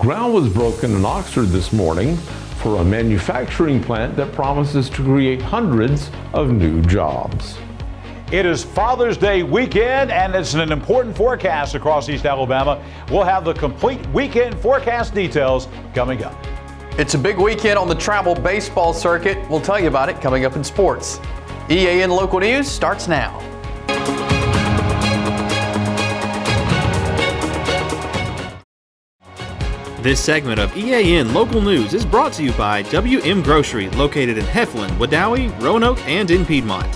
Ground was broken in Oxford this morning for a manufacturing plant that promises to create hundreds of new jobs. It is Father's Day weekend, and it's an important forecast across East Alabama. We'll have the complete weekend forecast details coming up. It's a big weekend on the travel baseball circuit. We'll tell you about it coming up in sports. EAN Local News starts now. This segment of EAN Local News is brought to you by WM Grocery, located in Heflin, Wadowee, Roanoke, and in Piedmont.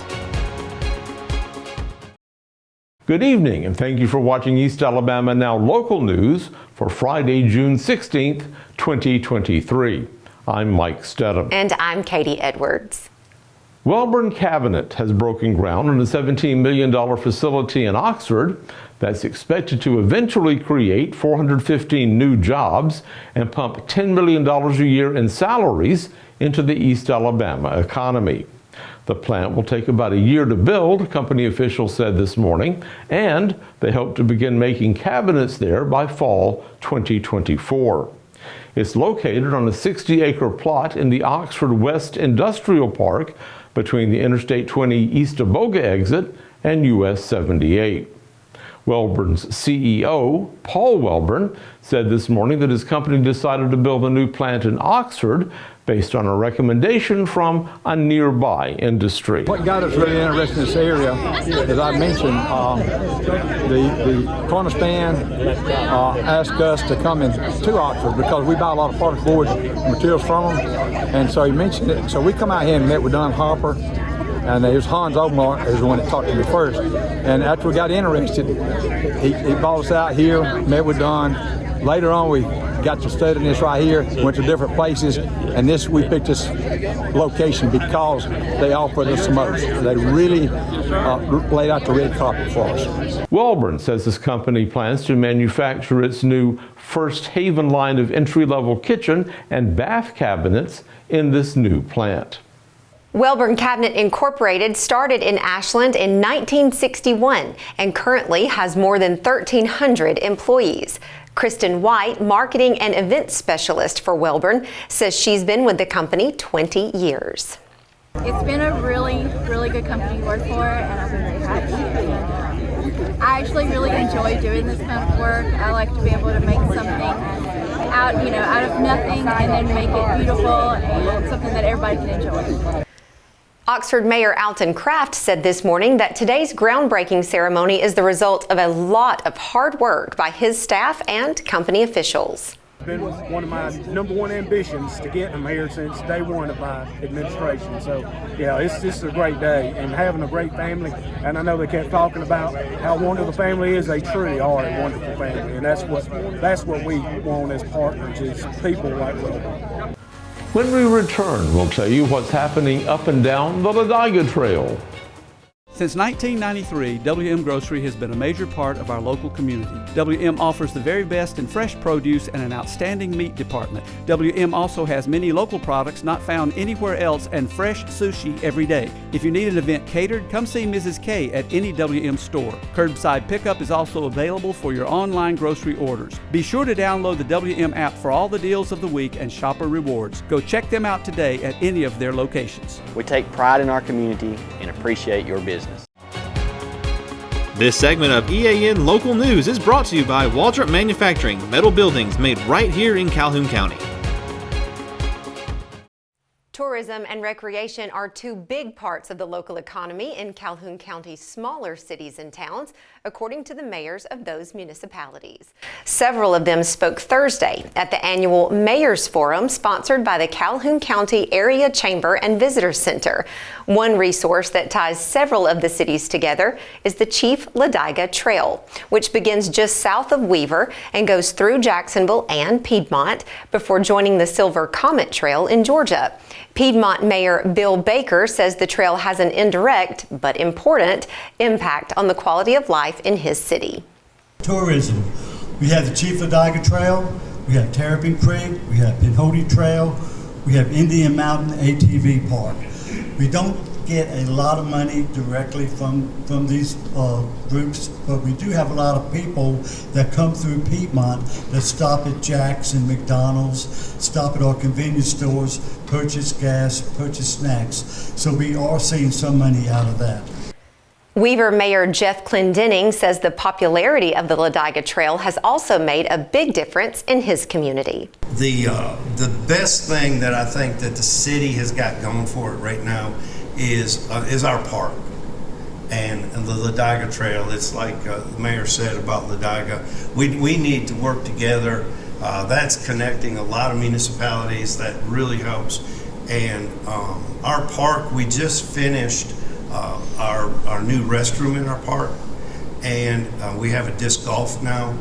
Good evening, and thank you for watching East Alabama Now Local News for Friday, June 16th, 2023. I'm Mike Stedham. And I'm Katie Edwards. Wellborn Cabinet has broken ground on a $17 million facility in Oxford that's expected to eventually create 415 new jobs and pump $10 million a year in salaries into the East Alabama economy. The plant will take about a year to build, company officials said this morning, and they hope to begin making cabinets there by fall 2024. It's located on a 60-acre plot in the Oxford West Industrial Park between the Interstate 20 East Aboga exit and US 78. Wellborn's CEO, Paul Wellborn, said this morning that his company decided to build a new plant in Oxford based on a recommendation from a nearby industry. What got us really interested in this area, as I mentioned, the corner stand asked us to come to Oxford because we buy a lot of particle board materials from them, and so he mentioned it. So we come out here and met with Don Hopper, and it was Hans Omar is the one that talked to me first. And after we got interested, he brought us out here, met with Don. Later on, we got to studying this right here, went to different places, and we picked this location because they offered us the most. They really laid out the red carpet for us. Wellborn says his company plans to manufacture its new First Haven line of entry-level kitchen and bath cabinets in this new plant. Wellborn Cabinet Incorporated started in Ashland in 1961 and currently has more than 1,300 employees. Kristen White, marketing and events specialist for Wellborn, says she's been with the company 20 years. It's been a really good company to work for, and I've been very happy. And I actually really enjoy doing this kind of work. I like to be able to make something out of nothing and then make it beautiful and something that everybody can enjoy. Oxford Mayor Alton Kraft said this morning that today's groundbreaking ceremony is the result of a lot of hard work by his staff and company officials. It's been one of my #1 ambitions to get him here since day one of my administration. So, yeah, it's just a great day and having a great family. And I know they kept talking about how wonderful the family is. They truly are a wonderful family, and that's what we want as partners is people like that. When we return, we'll tell you what's happening up and down the Ladiga Trail. Since 1993, WM Grocery has been a major part of our local community. WM offers the very best in fresh produce and an outstanding meat department. WM also has many local products not found anywhere else and fresh sushi every day. If you need an event catered, come see Mrs. K at any WM store. Curbside pickup is also available for your online grocery orders. Be sure to download the WM app for all the deals of the week and shopper rewards. Go check them out today at any of their locations. We take pride in our community and appreciate your business. This segment of EAN Local News is brought to you by Waldrop Manufacturing, metal buildings made right here in Calhoun County. Tourism and recreation are two big parts of the local economy in Calhoun County's smaller cities and towns, according to the mayors of those municipalities. Several of them spoke Thursday at the annual Mayors Forum sponsored by the Calhoun County Area Chamber and Visitor Center. One resource that ties several of the cities together is the Chief Ladiga Trail, which begins just south of Weaver and goes through Jacksonville and Piedmont before joining the Silver Comet Trail in Georgia. Piedmont Mayor Bill Baker says the trail has an indirect but important impact on the quality of life in his city. Tourism. We have the Chief Ladiga Trail, we have Terrapin Creek, we have Pinhoti Trail, we have Indian Mountain ATV Park. We don't get a lot of money directly from these groups, but we do have a lot of people that come through Piedmont that stop at Jack's and McDonald's, stop at our convenience stores, purchase gas, purchase snacks. So we are seeing some money out of that. Weaver Mayor Jeff Clendenning says the popularity of the Ladiga Trail has also made a big difference in his community. The best thing that I think that the city has got going for it right now is our park and the Ladiga Trail. It's like the mayor said about Ladiga. We need to work together. That's connecting a lot of municipalities. That really helps. And our park, we just finished our new restroom in our park, and we have a disc golf now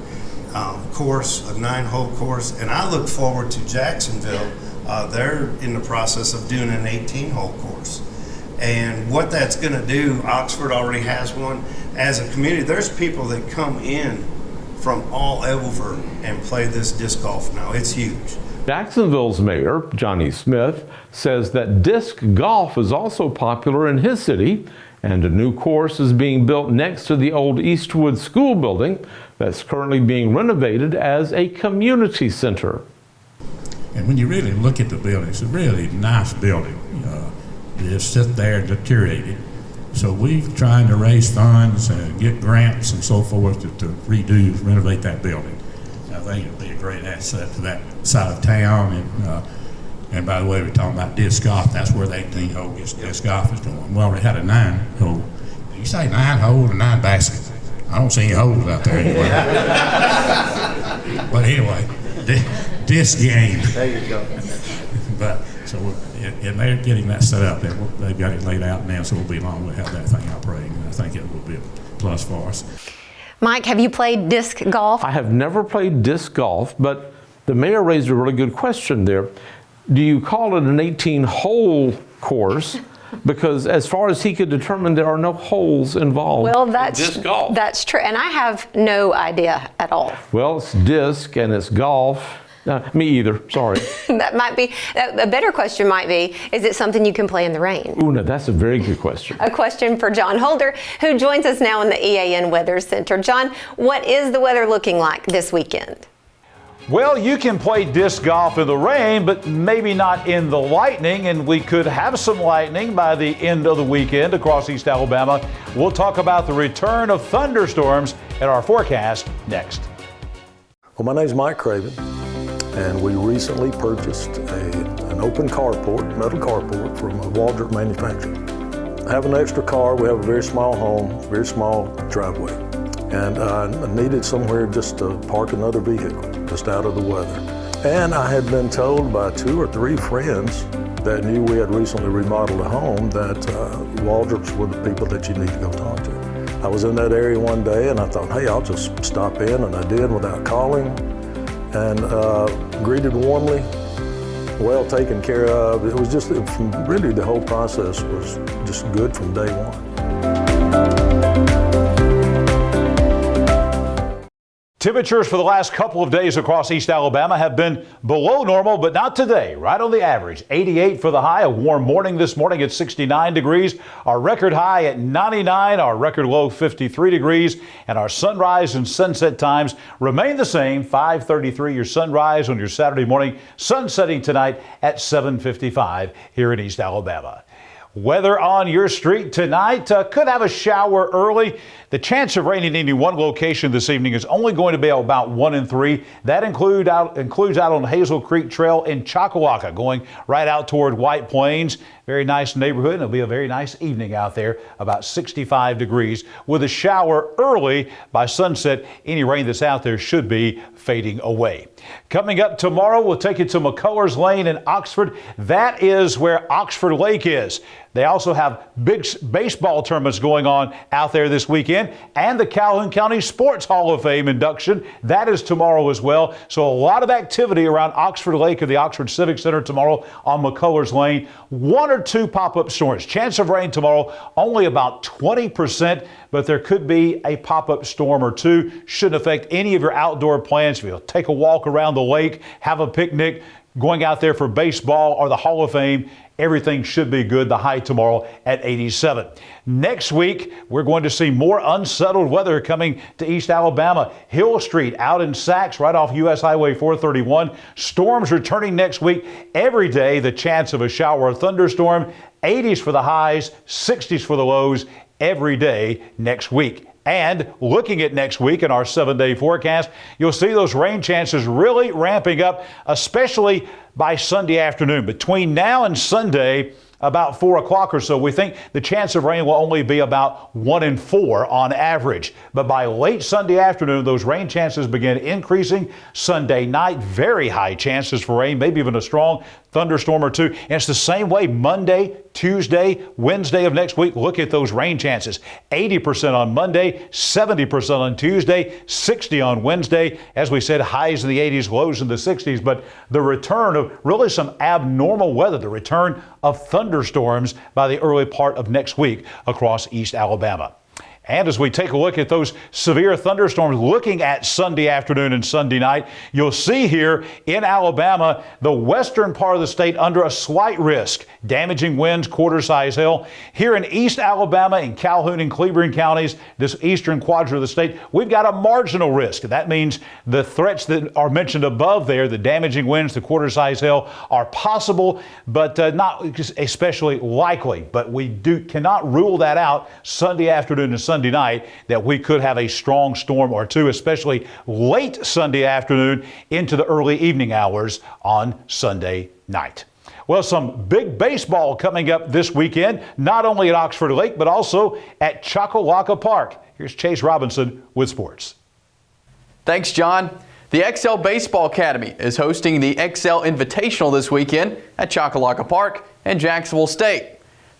course, a 9-hole course, and I look forward to Jacksonville. They're in the process of doing an 18-hole course, and what that's going to do, Oxford already has one. As a community, there's people that come in from all over and play this disc golf now. It's huge. Jacksonville's mayor, Johnny Smith, says that disc golf is also popular in his city, and a new course is being built next to the old Eastwood School building that's currently being renovated as a community center. And when you really look at the building, it's a really nice building. It's sit there and deteriorated. So we're trying to raise funds and get grants and so forth to renovate that building. I think it'll be a great asset to that side of town. And by the way, we're talking about disc golf. That's where the 18-hole disc golf is going. We already had a 9-hole. Did you say 9-hole or 9 basket? I don't see any holes out there anyway. But anyway, disc game. There you go. But so and they're getting that set up. They've got it laid out now, so it'll be long. We'll have that thing operating. And I think it will be a plus for us. Mike, have you played disc golf? I have never played disc golf, but the mayor raised a really good question there. Do you call it an 18-hole course? Because as far as he could determine, there are no holes involved. Well, disc golf. That's true, and I have no idea at all. Well, it's disc and it's golf. Me either, sorry. That might be, a better question might be, is it something you can play in the rain? Ooh, no, that's a very good question. A question for John Holder, who joins us now in the EAN Weather Center. John, what is the weather looking like this weekend? Well, you can play disc golf in the rain, but maybe not in the lightning, and we could have some lightning by the end of the weekend across East Alabama. We'll talk about the return of thunderstorms in our forecast next. Well, my name's Mike Craven, and we recently purchased an open carport, metal carport from a Waldrop manufacturer. I have an extra car. We have a very small home, very small driveway. And I needed somewhere just to park another vehicle, just out of the weather. And I had been told by 2 or 3 friends that knew we had recently remodeled a home that Waldrops were the people that you need to go talk to. I was in that area one day and I thought, hey, I'll just stop in, and I did without calling, and greeted warmly, well taken care of. It was just, really the whole process was just good from day one. Temperatures for the last couple of days across East Alabama have been below normal, but not today. Right on the average. 88 for the high. A warm morning this morning at 69 degrees. Our record high at 99. Our record low 53 degrees. And our sunrise and sunset times remain the same. 5:33 your sunrise on your Saturday morning. Sun setting tonight at 7:55 here in East Alabama. Weather on your street tonight could have a shower early. The chance of rain in any one location this evening is only going to be about 1 in 3. That includes out on Hazel Creek Trail in Choccolocco, going right out toward White Plains. Very nice neighborhood. It'll be a very nice evening out there, about 65 degrees with a shower early. By sunset, any rain that's out there should be fading away. Coming up tomorrow, we'll take you to McCullers Lane in Oxford. That is where Oxford Lake is. They also have big baseball tournaments going on out there this weekend, and the Calhoun County Sports Hall of Fame induction. That is tomorrow as well. So a lot of activity around Oxford Lake or the Oxford Civic Center tomorrow on McCullers Lane. 1 or 2 pop-up storms. Chance of rain tomorrow, only about 20%, but there could be a pop-up storm or 2. Shouldn't affect any of your outdoor plans. If you'll take a walk around the lake, have a picnic, going out there for baseball or the Hall of Fame, everything should be good. The high tomorrow at 87. Next week, we're going to see more unsettled weather coming to East Alabama. Hill Street out in Sachs, right off U.S. Highway 431. Storms returning next week. Every day, the chance of a shower or thunderstorm. 80s for the highs, 60s for the lows every day next week. And looking at next week in our 7-day forecast, you'll see those rain chances really ramping up, especially by Sunday afternoon. Between now and Sunday, about 4 o'clock or so, we think the chance of rain will only be about 1 in 4 on average. But by late Sunday afternoon, those rain chances begin increasing. Sunday night, very high chances for rain, maybe even a strong thunderstorm or two. And it's the same way Monday, Tuesday, Wednesday of next week. Look at those rain chances. 80% on Monday, 70% on Tuesday, 60 on Wednesday. As we said, highs in the 80s, lows in the 60s. But the return of really some abnormal weather, the return of thunderstorms by the early part of next week across East Alabama. And as we take a look at those severe thunderstorms, looking at Sunday afternoon and Sunday night, you'll see here in Alabama, the western part of the state under a slight risk. Damaging winds, quarter-size hail. Here in East Alabama, in Calhoun and Cleburne counties, this eastern quadrant of the state, we've got a marginal risk. That means the threats that are mentioned above there, the damaging winds, the quarter-size hail, are possible, but not especially likely. But we cannot rule that out Sunday afternoon and Sunday night that we could have a strong storm or two, especially late Sunday afternoon into the early evening hours on Sunday night. Well, some big baseball coming up this weekend, not only at Oxford Lake, but also at Choccolocco Park. Here's Chase Robinson with sports. Thanks, John. The XL Baseball Academy is hosting the XL Invitational this weekend at Choccolocco Park in Jacksonville State.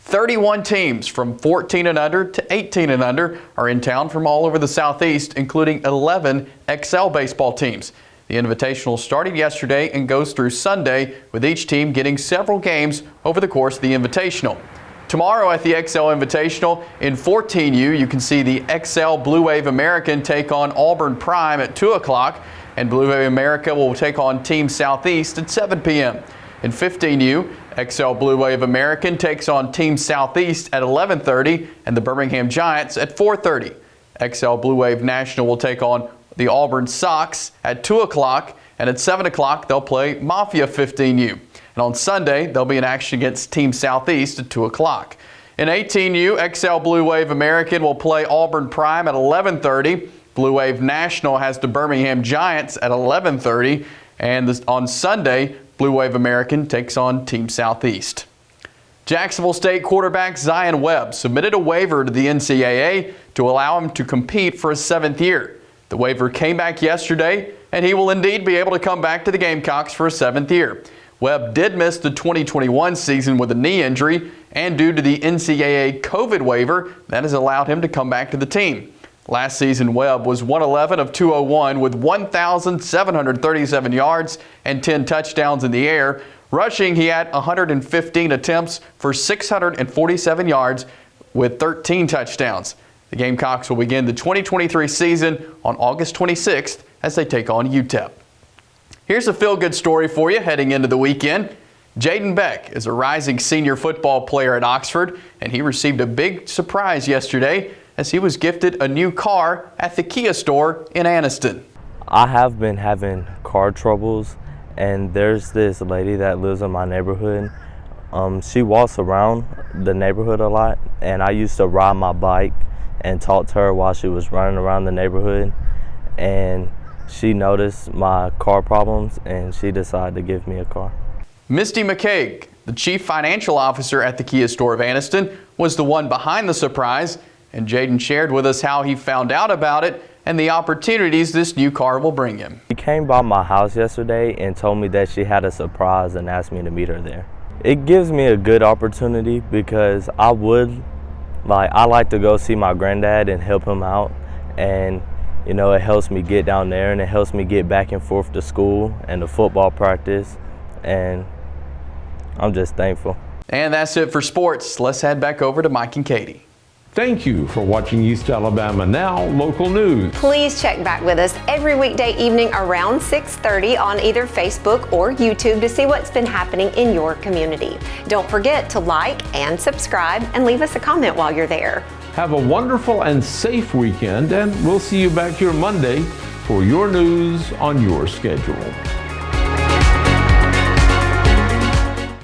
31 teams from 14 and under to 18 and under are in town from all over the Southeast, including 11 XL baseball teams. The Invitational started yesterday and goes through Sunday, with each team getting several games over the course of the Invitational. Tomorrow at the XL Invitational in 14U, you can see the XL Blue Wave American take on Auburn Prime at 2 o'clock, and Blue Wave America will take on Team Southeast at 7 p.m. In 15U, XL Blue Wave American takes on Team Southeast at 11:30 and the Birmingham Giants at 4:30. XL Blue Wave National will take on the Auburn Sox at 2 o'clock, and at 7 o'clock they'll play Mafia 15U. And on Sunday, they'll be in action against Team Southeast at 2 o'clock. In 18U, XL Blue Wave American will play Auburn Prime at 11:30. Blue Wave National has the Birmingham Giants at 11:30. And on Sunday, Blue Wave American takes on Team Southeast. Jacksonville State quarterback Zion Webb submitted a waiver to the NCAA to allow him to compete for a 7th year. The waiver came back yesterday, and he will indeed be able to come back to the Gamecocks for a 7th year. Webb did miss the 2021 season with a knee injury, and due to the NCAA COVID waiver, that has allowed him to come back to the team. Last season, Webb was 111 of 201 with 1,737 yards and 10 touchdowns in the air. Rushing, he had 115 attempts for 647 yards with 13 touchdowns. The Gamecocks will begin the 2023 season on August 26th as they take on UTEP. Here's a feel-good story for you heading into the weekend. Jaden Beck is a rising senior football player at Oxford, and he received a big surprise yesterday as he was gifted a new car at the Kia store in Anniston. I have been having car troubles, and there's this lady that lives in my neighborhood. She walks around the neighborhood a lot, and I used to ride my bike and talk to her while she was running around the neighborhood, and she noticed my car problems and she decided to give me a car. Misty McCaig, the chief financial officer at the Kia store of Anniston, was the one behind the surprise, and Jaden shared with us how he found out about it and the opportunities this new car will bring him. She came by my house yesterday and told me that she had a surprise and asked me to meet her there. It gives me a good opportunity because I like to go see my granddad and help him out, and you know, it helps me get down there and it helps me get back and forth to school and to football practice, and I'm just thankful. And that's it for sports. Let's head back over to Mike and Katie. Thank you for watching East Alabama Now Local News. Please check back with us every weekday evening around 6:30 on either Facebook or YouTube to see what's been happening in your community. Don't forget to like and subscribe and leave us a comment while you're there. Have a wonderful and safe weekend, and we'll see you back here Monday for your news on your schedule.